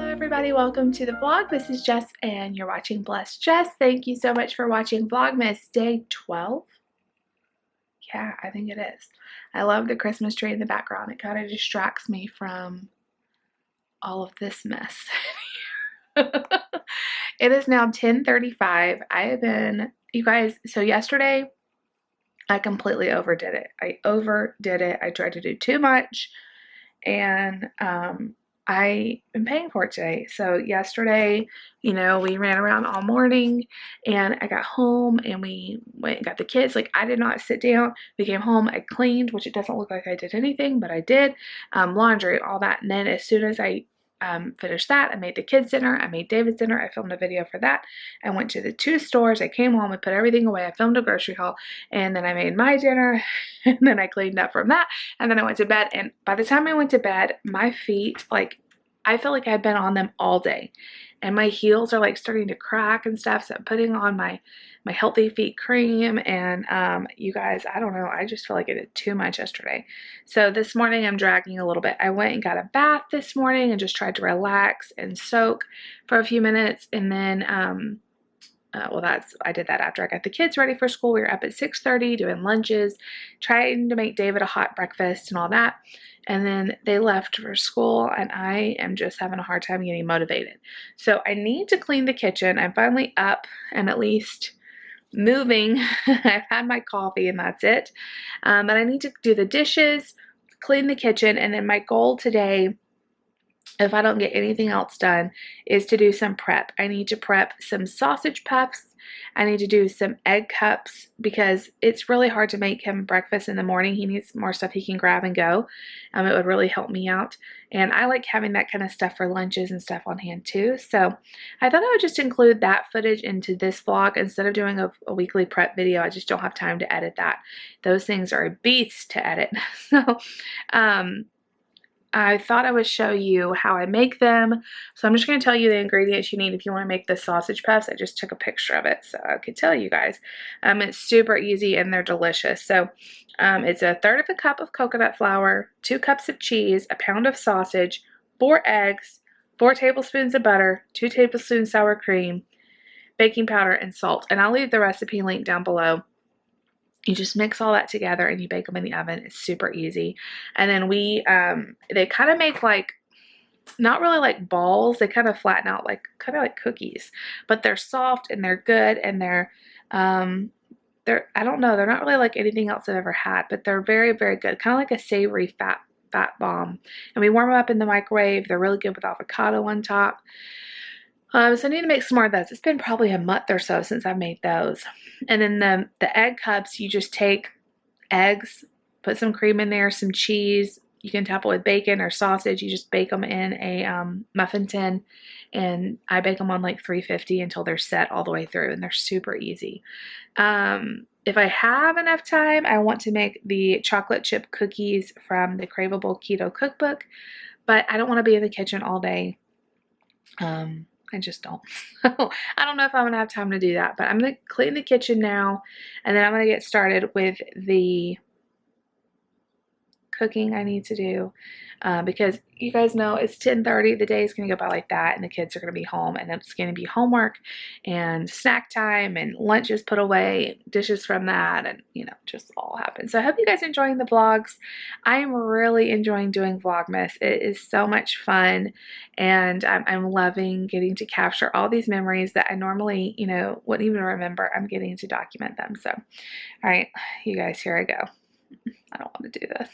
Everybody, welcome to the vlog. This is Jess and you're watching Blessed Jess. Thank you so much for watching Vlogmas day 12. Yeah, I think it is. I love the Christmas tree in the background. It kind of distracts me from all of this mess. It is now 10:35. I have been, you guys, so yesterday I completely overdid it. I tried to do too much, and I am paying for it today. So yesterday, we ran around all morning, and I got home and we went and got the kids. Like, I did not sit down. We came home, I cleaned, which it doesn't look like I did anything, but I did. Laundry, all that. And then as soon as I finished that, I made the kids dinner. I made David's dinner. I filmed a video for that. I went to the 2 stores. I came home. I put everything away. I filmed a grocery haul, and then I made my dinner, and then I cleaned up from that, and then I went to bed. And by the time I went to bed, my feet, like, I feel like I've been on them all day, and my heels are like starting to crack and stuff. So I'm putting on my healthy feet cream, and you guys, I don't know, I just feel like I did too much yesterday. So this morning I'm dragging a little bit. I went and got a bath this morning and just tried to relax and soak for a few minutes, and then I did that after I got the kids ready for school. We were up at 6:30 doing lunches, trying to make David a hot breakfast and all that. And then they left for school, and I am just having a hard time getting motivated. So I need to clean the kitchen. I'm finally up and at least moving. I've had my coffee and that's it. But I need to do the dishes, clean the kitchen, and then my goal today, if I don't get anything else done, is to do some prep. I need to prep some sausage puffs. I need to do some egg cups because it's really hard to make him breakfast in the morning. He needs more stuff he can grab and go. It would really help me out. And I like having that kind of stuff for lunches and stuff on hand too. So I thought I would just include that footage into this vlog instead of doing a weekly prep video. I just don't have time to edit that. Those things are a beast to edit. So, I thought I would show you how I make them. So I'm just going to tell you the ingredients you need if you want to make the sausage puffs. I just took a picture of it so I could tell you guys. It's super easy and they're delicious. So it's 1/3 cup of coconut flour, 2 cups of cheese, 1 pound of sausage, 4 eggs, 4 tablespoons of butter, 2 tablespoons sour cream, baking powder, and salt. And I'll leave the recipe link down below. You just mix all that together and you bake them in the oven. It's super easy. And then they kind of make like, not really like balls. They kind of flatten out like, kind of like cookies, but they're soft and they're good. And they're, I don't know, they're not really like anything else I've ever had, but they're very, very good. Kind of like a savory fat bomb. And we warm them up in the microwave. They're really good with avocado on top. So I need to make some more of those. It's been probably a month or so since I've made those. And then the egg cups, you just take eggs, put some cream in there, some cheese. You can top it with bacon or sausage. You just bake them in a muffin tin. And I bake them on like 350 until they're set all the way through. And they're super easy. If I have enough time, I want to make the chocolate chip cookies from the Craveable Keto cookbook. But I don't want to be in the kitchen all day. I just don't. So I don't know if I'm going to have time to do that, but I'm going to clean the kitchen now, and then I'm going to get started with the cooking I need to do because you guys know it's 10:30. The day is going to go by like that, and the kids are going to be home, and it's going to be homework and snack time and lunches put away, dishes from that, and just all happens. So I hope you guys are enjoying the vlogs. I am really enjoying doing Vlogmas. It is so much fun, and I'm loving getting to capture all these memories that I normally wouldn't even remember. I'm getting to document them. So all right, you guys, here I go. I don't want to do this.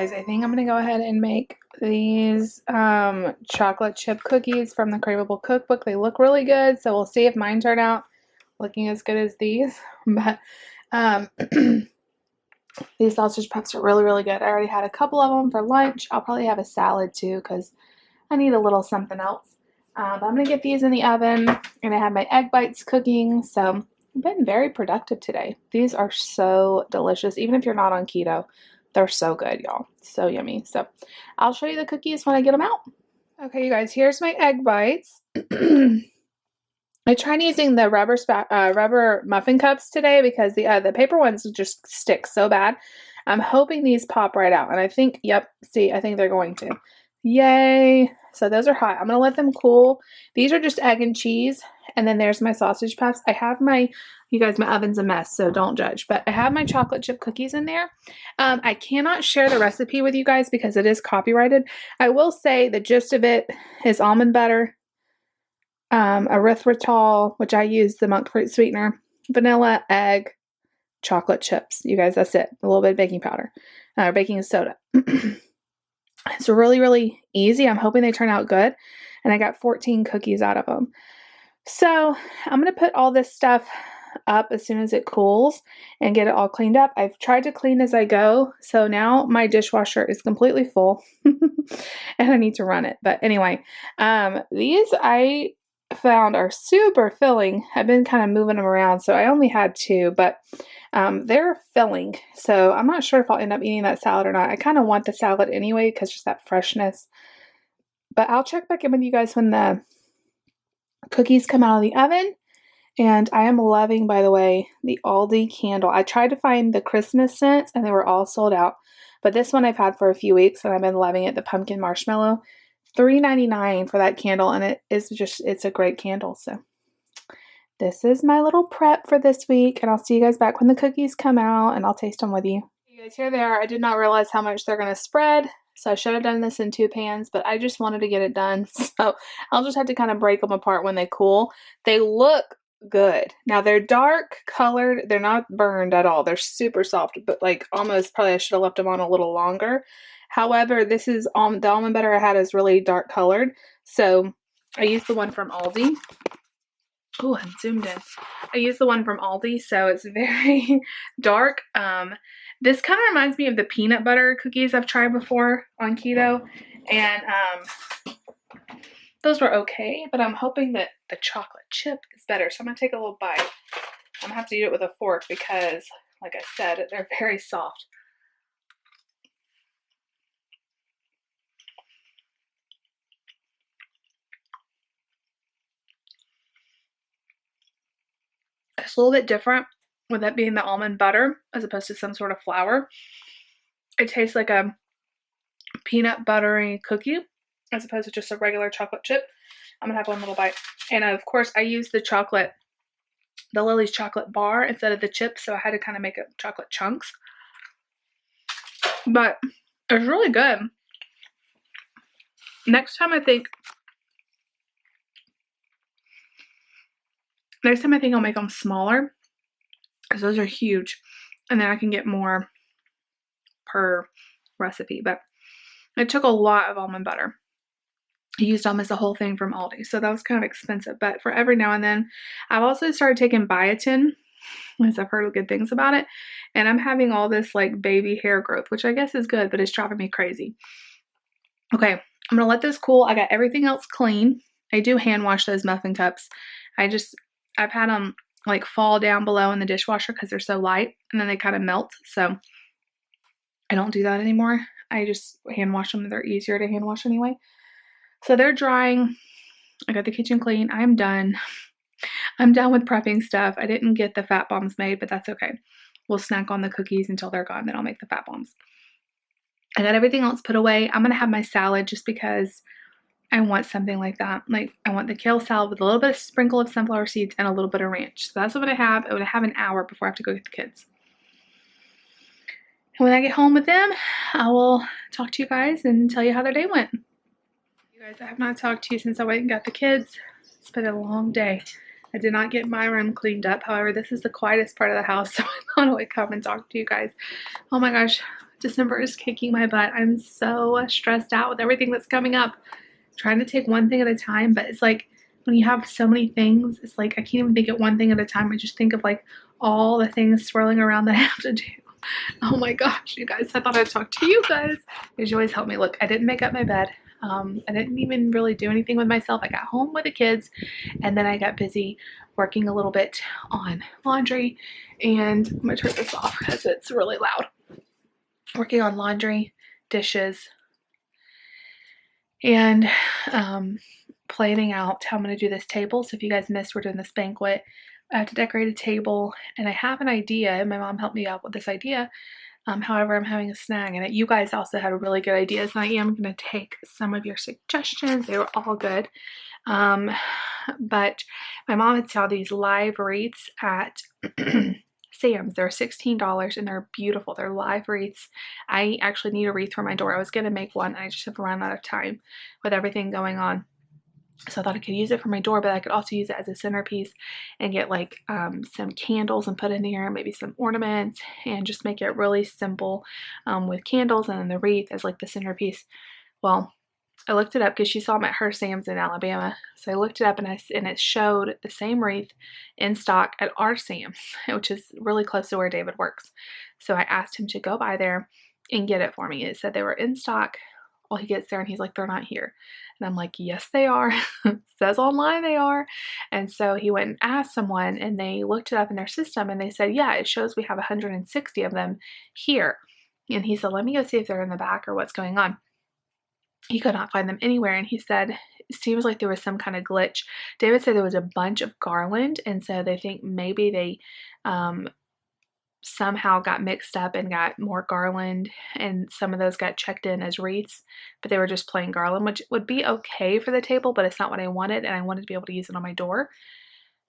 guys, I think I'm gonna go ahead and make these chocolate chip cookies from the Craveable cookbook. They look really good, so we'll see if mine turn out looking as good as these. But these sausage puffs are really, really good. I already had a couple of them for lunch. I'll probably have a salad too because I need a little something else. But I'm gonna get these in the oven, and I have my egg bites cooking. So I've been very productive today. These are so delicious. Even if you're not on keto, they're so good, y'all. So yummy. So I'll show you the cookies when I get them out. Okay, you guys, here's my egg bites. I tried using the rubber muffin cups today because the paper ones just stick so bad. I'm hoping these pop right out, and I think, yep, see, I think they're going to. Yay! So those are hot. I'm going to let them cool. These are just egg and cheese, and then there's my sausage puffs. I have my, you guys, my oven's a mess, so don't judge, but I have my chocolate chip cookies in there. I cannot share the recipe with you guys because it is copyrighted. I will say the gist of it is almond butter, erythritol, which I use the monk fruit sweetener, vanilla, egg, chocolate chips. You guys, that's it. A little bit of baking powder, or baking soda. It's really, really easy. I'm hoping they turn out good. And I got 14 cookies out of them. So I'm going to put all this stuff up as soon as it cools and get it all cleaned up. I've tried to clean as I go. So now my dishwasher is completely full and I need to run it. But anyway, these I found are super filling. I've been kind of moving them around, so I only had 2, but they're filling. So I'm not sure if I'll end up eating that salad or not. I kind of want the salad anyway because just that freshness. But I'll check back in with you guys when the cookies come out of the oven. And I am loving, by the way, the Aldi candle. I tried to find the Christmas scents and they were all sold out. But this one I've had for a few weeks and I've been loving it. The pumpkin marshmallow. $3.99 for that candle, and it's a great candle. So this is my little prep for this week, and I'll see you guys back when the cookies come out and I'll taste them with you. You guys, here they are. I did not realize how much they're going to spread, so I should have done this in 2 pans, but I just wanted to get it done. So I'll just have to kind of break them apart when they cool. They look good. Now they're dark colored. They're not burned at all. They're super soft, but like almost probably I should have left them on a little longer. However, this is the almond butter I had is really dark colored. So I used the one from Aldi. Oh, I'm zoomed in. I used the one from Aldi, so it's very dark. This kind of reminds me of the peanut butter cookies I've tried before on keto. And those were okay, but I'm hoping that the chocolate chip is better. So I'm going to take a little bite. I'm going to have to eat it with a fork because, like I said, they're very soft. It's a little bit different with it being the almond butter as opposed to some sort of flour. It tastes like a peanut buttery cookie as opposed to just a regular chocolate chip. I'm going to have one little bite. And of course, I used the Lily's chocolate bar instead of the chips, so I had to kind of make it chocolate chunks. But it's really good. Next time I think I'll make them smaller because those are huge, and then I can get more per recipe. But it took a lot of almond butter. I used almost the whole thing from Aldi, so that was kind of expensive. But for every now and then, I've also started taking biotin because I've heard good things about it, and I'm having all this like baby hair growth, which I guess is good, but it's driving me crazy. Okay, I'm gonna let this cool. I got everything else clean. I do hand wash those muffin cups. I've had them like fall down below in the dishwasher because they're so light and then they kind of melt. So I don't do that anymore. I just hand wash them. They're easier to hand wash anyway. So they're drying. I got the kitchen clean. I'm done. I'm done with prepping stuff. I didn't get the fat bombs made, but that's okay. We'll snack on the cookies until they're gone. Then I'll make the fat bombs. I got everything else put away. I'm going to have my salad just because I want something like that. Like I want the kale salad with a little bit of sprinkle of sunflower seeds and a little bit of ranch. So that's what I have. I would have an hour before I have to go get the kids. And when I get home with them, I will talk to you guys and tell you how their day went. You guys, I have not talked to you since I went and got the kids. It's been a long day. I did not get my room cleaned up. However, this is the quietest part of the house, so I thought I would come and talk to you guys. Oh my gosh, December is kicking my butt. I'm so stressed out with everything that's coming up. Trying to take one thing at a time, but it's like when you have so many things, it's like I can't even think of one thing at a time. I just think of like all the things swirling around that I have to do. Oh my gosh, you guys, I thought I'd talk to you guys because you always help me. Look, I didn't make up my bed. I didn't even really do anything with myself. I got home with the kids and then I got busy working a little bit on laundry, and I'm gonna turn this off because it's really loud. Working on laundry, dishes, and planning out how I'm going to do this table. So if you guys missed, we're doing this banquet. I have to decorate a table, and I have an idea, and my mom helped me out with this idea. However, I'm having a snag in it. You guys also had really good ideas, and I am going to take some of your suggestions. They were all good. But my mom had saw these live wreaths at Sam's. They're $16 and they're beautiful. They're live wreaths. I actually need a wreath for my door. I was going to make one. I just have run out of time with everything going on. So I thought I could use it for my door, but I could also use it as a centerpiece and get like some candles and put in here, maybe some ornaments, and just make it really simple with candles and then the wreath as like the centerpiece. Well, I looked it up because she saw them at her Sam's in Alabama. So I looked it up and it showed the same wreath in stock at our Sam's, which is really close to where David works. So I asked him to go by there and get it for me. It said they were in stock. Well, he gets there and he's like, they're not here. And I'm like, yes, they are. It says online they are. And so he went and asked someone and they looked it up in their system and they said, yeah, it shows we have 160 of them here. And he said, let me go see if they're in the back or what's going on. He could not find them anywhere, and he said it seems like there was some kind of glitch. David said there was a bunch of garland, and so they think maybe they somehow got mixed up and got more garland, and some of those got checked in as wreaths, but they were just plain garland, which would be okay for the table, but it's not what I wanted, and I wanted to be able to use it on my door.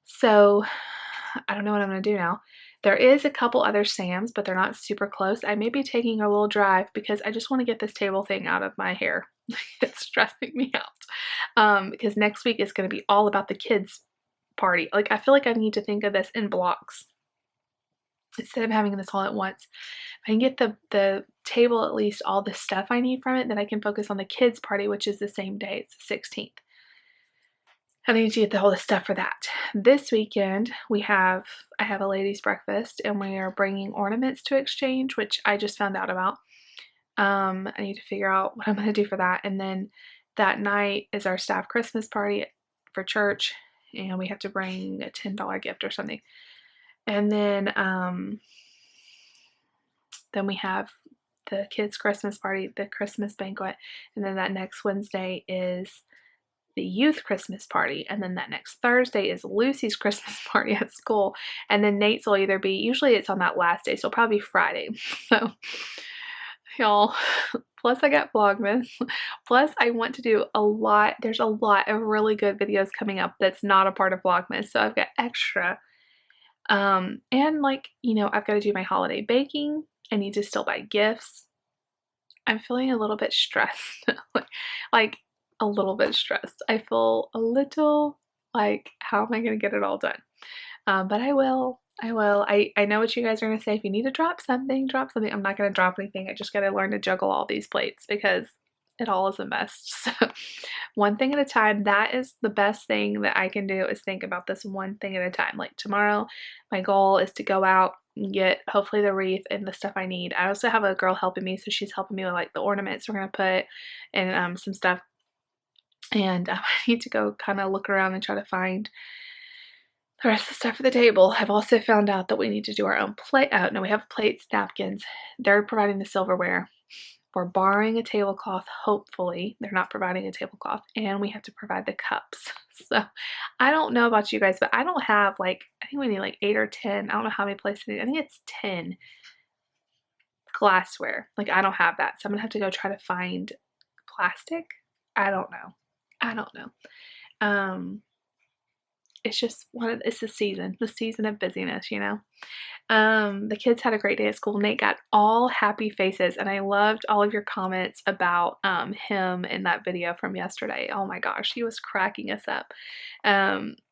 So I don't know what I'm going to do now. There is a couple other Sam's, but they're not super close. I may be taking a little drive because I just want to get this table thing out of my hair. It's stressing me out because next week is going to be all about the kids' party. Like, I feel like I need to think of this in blocks instead of having this all at once. If I can get the table, at least all the stuff I need from it, then I can focus on the kids' party, which is the same day. It's the 16th. I need to get all the stuff for that. This weekend, I have a ladies' breakfast, and we are bringing ornaments to exchange, which I just found out about. I need to figure out what I'm going to do for that. And then that night is our staff Christmas party for church, and we have to bring a $10 gift or something. And then we have the kids' Christmas party, the Christmas banquet, and then that next Wednesday is the youth Christmas party, and then that next Thursday is Lucy's Christmas party at school, and then Nate's will either be, usually it's on that last day, so it'll probably be Friday. So y'all, plus I got Vlogmas, plus I want to do a lot. There's a lot of really good videos coming up that's not a part of Vlogmas, so I've got extra. And like, you know, I've got to do my holiday baking. I need to still buy gifts. I'm feeling a little bit stressed. like a little bit stressed. I feel a little like, how am I going to get it all done? But I will. I know what you guys are going to say. If you need to drop something, drop something. I'm not going to drop anything. I just got to learn to juggle all these plates because it all is a mess. So one thing at a time. That is the best thing that I can do, is think about this one thing at a time. Like tomorrow, my goal is to go out and get hopefully the wreath and the stuff I need. I also have a girl helping me, so she's helping me with like the ornaments we're going to put and some stuff. And I need to go kind of look around and try to find the rest of the stuff for the table. I've also found out that we need to do our own plate. No, we have plates, napkins. They're providing the silverware. We're borrowing a tablecloth, hopefully. They're not providing a tablecloth. And we have to provide the cups. So I don't know about you guys, but I don't have like, I think we need like 8 or 10. I don't know how many plates we need. I think it's 10 glassware. Like, I don't have that. So I'm going to have to go try to find plastic. I don't know. it's just it's the season of busyness, you know. The kids had a great day at school. Nate got all happy faces, and I loved all of your comments about him in that video from yesterday. Oh my gosh, he was cracking us up.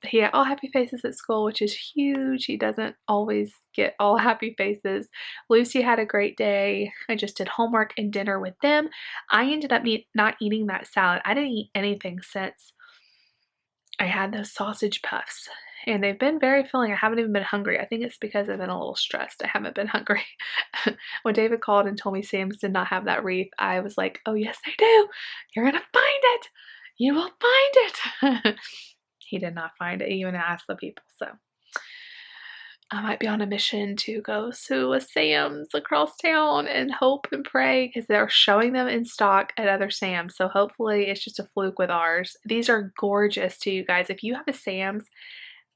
He had all happy faces at school, which is huge. He doesn't always get all happy faces. Lucy had a great day. I just did homework and dinner with them. I ended up not eating that salad. I didn't eat anything since I had those sausage puffs, and they've been very filling. I haven't even been hungry. I think it's because I've been a little stressed. I haven't been hungry. When David called and told me Sam's did not have that wreath, I was like, oh yes they do. You're gonna find it. You will find it. He did not find it. He even asked the people. So I might be on a mission to go to a Sam's across town and hope and pray, because they're showing them in stock at other Sam's. So hopefully it's just a fluke with ours. These are gorgeous too, you guys. If you have a Sam's,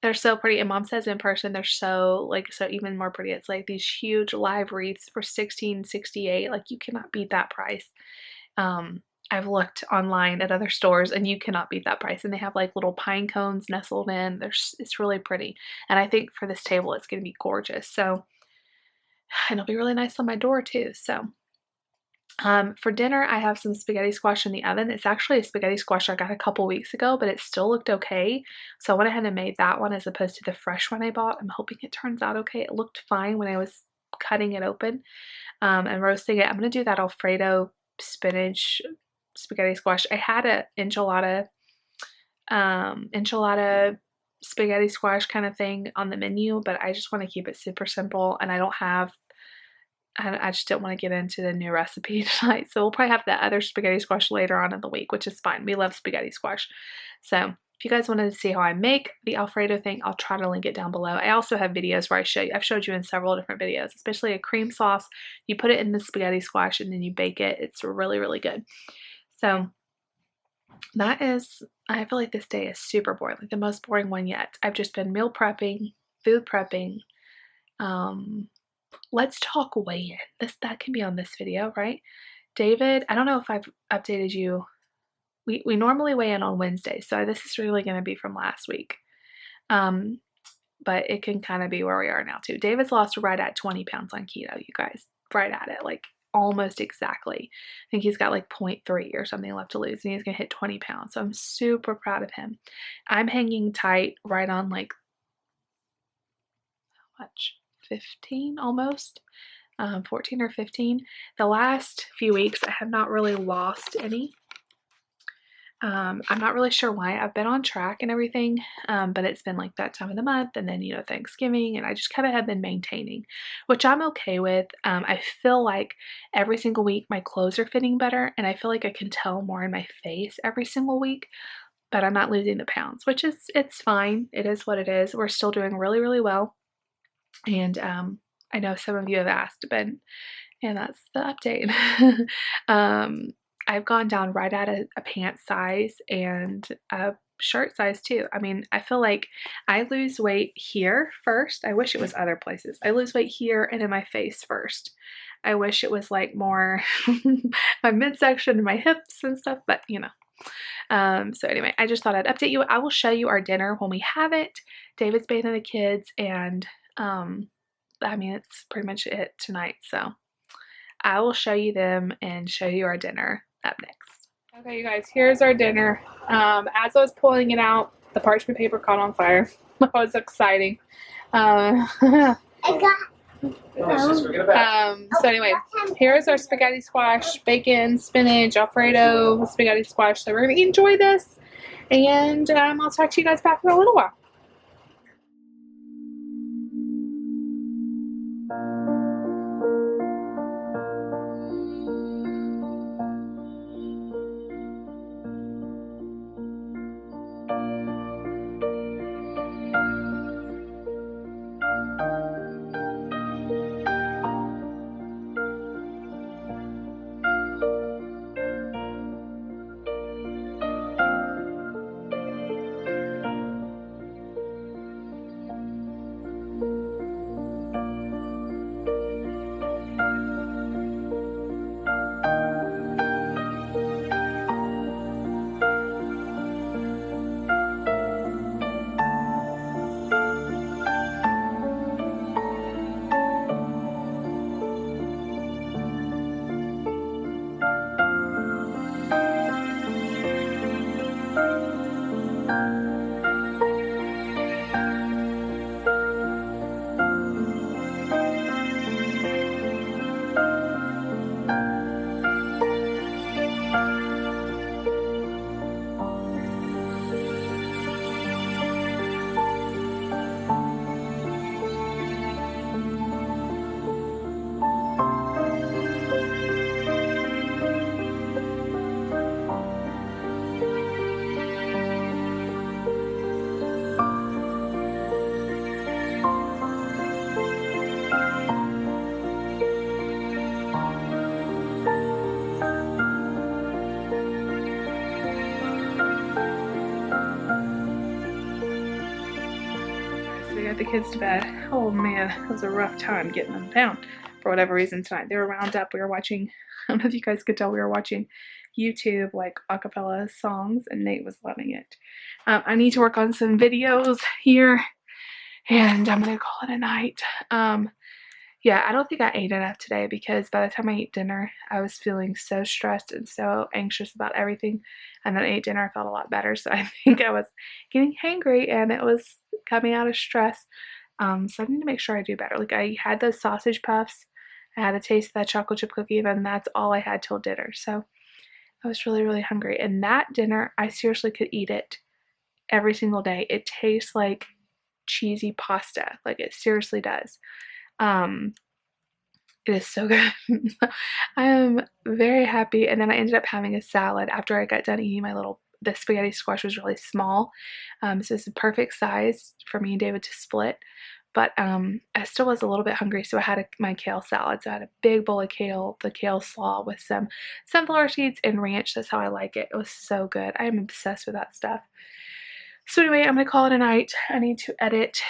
they're so pretty. And Mom says in person they're so even more pretty. It's like these huge live wreaths for $16.68. Like, you cannot beat that price. I've looked online at other stores and you cannot beat that price. And they have like little pine cones nestled in. It's really pretty. And I think for this table it's going to be gorgeous. So, and it'll be really nice on my door too. So for dinner, I have some spaghetti squash in the oven. It's actually a spaghetti squash I got a couple weeks ago, but it still looked okay. So I went ahead and made that one as opposed to the fresh one I bought. I'm hoping it turns out okay. It looked fine when I was cutting it open and roasting it. I'm going to do that Alfredo spinach spaghetti squash. I had an enchilada spaghetti squash kind of thing on the menu, but I just want to keep it super simple, and I just didn't want to get into the new recipe tonight. So we'll probably have the other spaghetti squash later on in the week, which is fine. We love spaghetti squash. So if you guys wanted to see how I make the Alfredo thing, I'll try to link it down below. I also have videos where I've showed you in several different videos, especially a cream sauce. You put it in the spaghetti squash and then you bake it. It's really, really good. So that is, I feel like this day is super boring, like the most boring one yet. I've just been meal prepping, food prepping. Let's talk weigh-in. That can be on this video, right? David, I don't know if I've updated you. We normally weigh in on Wednesday, so this is really going to be from last week. But it can kind of be where we are now too. David's lost right at 20 pounds on keto, you guys. Right at it, like almost exactly. I think he's got like 0.3 or something left to lose, and he's going to hit 20 pounds. So I'm super proud of him. I'm hanging tight right on like, how much? 15 almost. 14 or 15. The last few weeks I have not really lost any. I'm not really sure why. I've been on track and everything, but it's been like that time of the month, and then, you know, Thanksgiving, and I just kind of have been maintaining, which I'm okay with. I feel like every single week my clothes are fitting better, and I feel like I can tell more in my face every single week, but I'm not losing the pounds, which is, it's fine. It is what it is. We're still doing really, really well. And I know some of you have asked, but, and that's the update. I've gone down right at a pant size and a shirt size too. I mean, I feel like I lose weight here first. I wish it was other places. I lose weight here and in my face first. I wish it was like more my midsection and my hips and stuff, but you know. So anyway, I just thought I'd update you. I will show you our dinner when we have it. David's bathing the kids, and I mean, it's pretty much it tonight. So I will show you them and show you our dinner up next. Okay, you guys, here's our dinner. As I was pulling it out, the parchment paper caught on fire. That was exciting. So anyway, here's our spaghetti squash, bacon, spinach, Alfredo, spaghetti squash. So we're going to enjoy this, and I'll talk to you guys back in a little while. got the kids to bed. Oh man, it was a rough time getting them down for whatever reason tonight. They were wound up. We were watching, I don't know if you guys could tell, we were watching YouTube like acapella songs, and Nate was loving it. I need to work on some videos here, and I'm gonna call it a night. Yeah, I don't think I ate enough today because by the time I ate dinner, I was feeling so stressed and so anxious about everything. And then I ate dinner, I felt a lot better. So I think I was getting hangry and it was coming out of stress. So I need to make sure I do better. Like I had those sausage puffs, I had a taste of that chocolate chip cookie, and then that's all I had till dinner. So I was really, really hungry. And that dinner, I seriously could eat it every single day. It tastes like cheesy pasta. Like it seriously does. It is so good. I am very happy. And then I ended up having a salad after I got done eating the spaghetti squash was really small. So it's the perfect size for me and David to split. But I still was a little bit hungry, so I had my kale salad. So I had a big bowl of kale, the kale slaw with some sunflower seeds and ranch. That's how I like it. It was so good. I am obsessed with that stuff. So anyway, I'm going to call it a night. I need to edit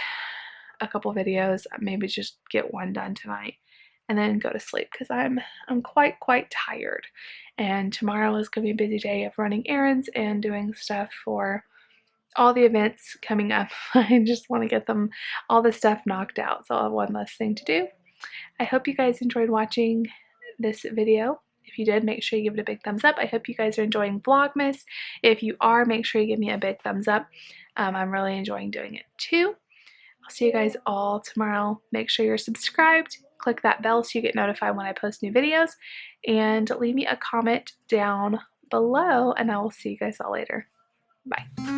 a couple videos, maybe just get one done tonight, and then go to sleep because I'm quite tired. And tomorrow is going to be a busy day of running errands and doing stuff for all the events coming up. I just want to get all the stuff knocked out, so I'll have one less thing to do. I hope you guys enjoyed watching this video. If you did, make sure you give it a big thumbs up. I hope you guys are enjoying Vlogmas. If you are, make sure you give me a big thumbs up. I'm really enjoying doing it too. I'll see you guys all tomorrow. Make sure you're subscribed. Click that bell so you get notified when I post new videos. And leave me a comment down below, and I will see you guys all later. Bye.